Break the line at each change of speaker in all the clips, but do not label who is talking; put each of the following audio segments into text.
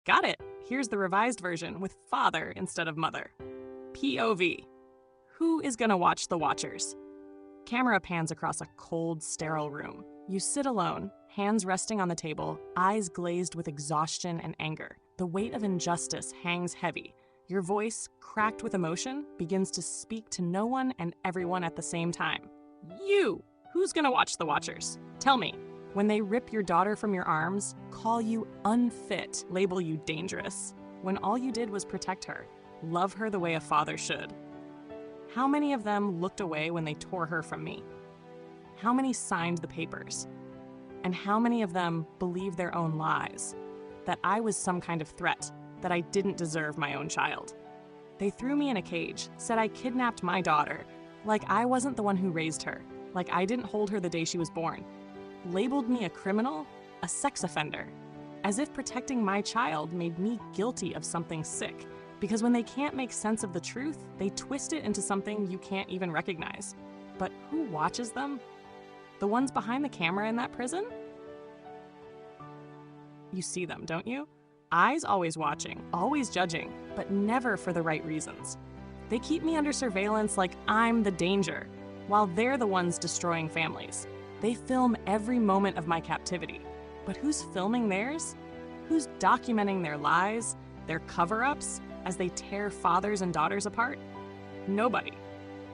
Got it! Here's the revised version with father instead of mother. POV. Who is gonna watch the watchers? Camera pans across a cold, sterile room. You sit alone, hands resting on the table, eyes glazed with exhaustion and anger. The weight of injustice hangs heavy. Your voice, cracked with emotion, begins to speak to no one and everyone at the same time. You! Who's gonna watch the watchers? Tell me. When they rip your daughter from your arms, call you unfit, label you dangerous, when all you did was protect her, love her the way a father should. How many of them looked away when they tore her from me? How many signed the papers? And how many of them believed their own lies? That I was some kind of threat, that I didn't deserve my own child. They threw me in a cage, said I kidnapped my daughter, like I wasn't the one who raised her, like I didn't hold her the day she was born. Labeled me a criminal, a sex offender, as if protecting my child made me guilty of something sick, because when they can't make sense of the truth, they twist it into something you can't even recognize. But who watches them? The ones behind the camera in that prison? You see them, don't you? Eyes always watching, always judging, but never for the right reasons. They keep me under surveillance like I'm the danger, while they're the ones destroying families. They film every moment of my captivity. But who's filming theirs? Who's documenting their lies, their cover-ups, as they tear fathers and daughters apart? Nobody.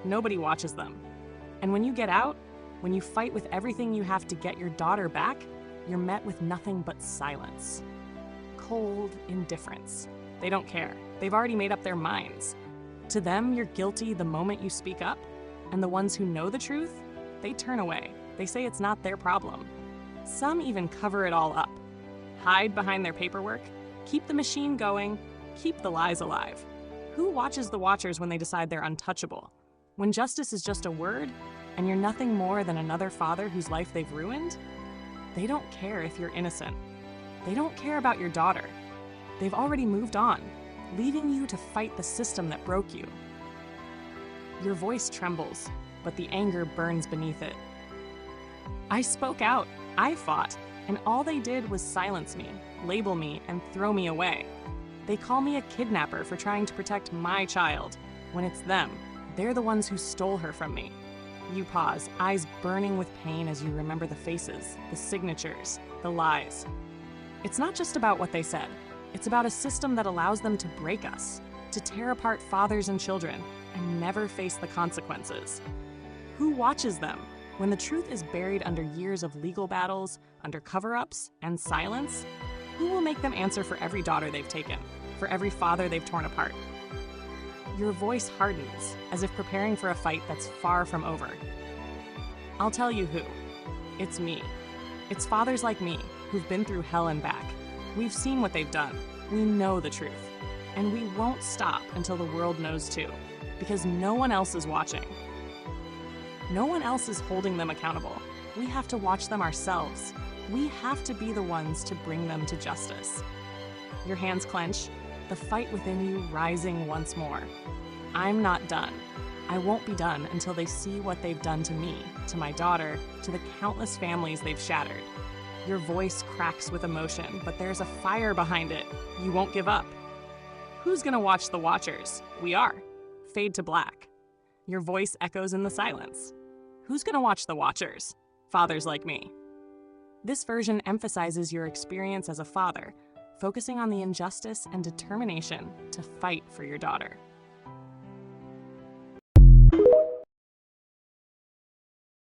Nobody watches them. And when you get out, when you fight with everything you have to get your daughter back, you're met with nothing but silence. Cold indifference. They don't care. They've already made up their minds. To them, you're guilty the moment you speak up, and the ones who know the truth, they turn away. They say it's not their problem. Some even cover it all up. Hide behind their paperwork, keep the machine going, keep the lies alive. Who watches the watchers when they decide they're untouchable? When justice is just a word, and you're nothing more than another father whose life they've ruined? They don't care if you're innocent. They don't care about your daughter. They've already moved on, leaving you to fight the system that broke you. Your voice trembles, but the anger burns beneath it. I spoke out, I fought, and all they did was silence me, label me, and throw me away. They call me a kidnapper for trying to protect my child, when it's them. They're the ones who stole her from me. You pause, eyes burning with pain as you remember the faces, the signatures, the lies. It's not just about what they said. It's about a system that allows them to break us, to tear apart fathers and children, and never face the consequences. Who watches them? When the truth is buried under years of legal battles, under cover-ups, and silence, who will make them answer for every daughter they've taken, for every father they've torn apart? Your voice hardens, as if preparing for a fight that's far from over. I'll tell you who. It's me. It's fathers like me, who've been through hell and back. We've seen what they've done. We know the truth. And we won't stop until the world knows too, because no one else is watching. No one else is holding them accountable. We have to watch them ourselves. We have to be the ones to bring them to justice. Your hands clench, the fight within you rising once more. I'm not done. I won't be done until they see what they've done to me, to my daughter, to the countless families they've shattered. Your voice cracks with emotion, but there's a fire behind it. You won't give up. Who's gonna watch the watchers? We are. Fade to black. Your voice echoes in the silence. Who's gonna watch the watchers? Fathers like me. This version emphasizes your experience as a father, focusing on the injustice and determination to fight for your daughter.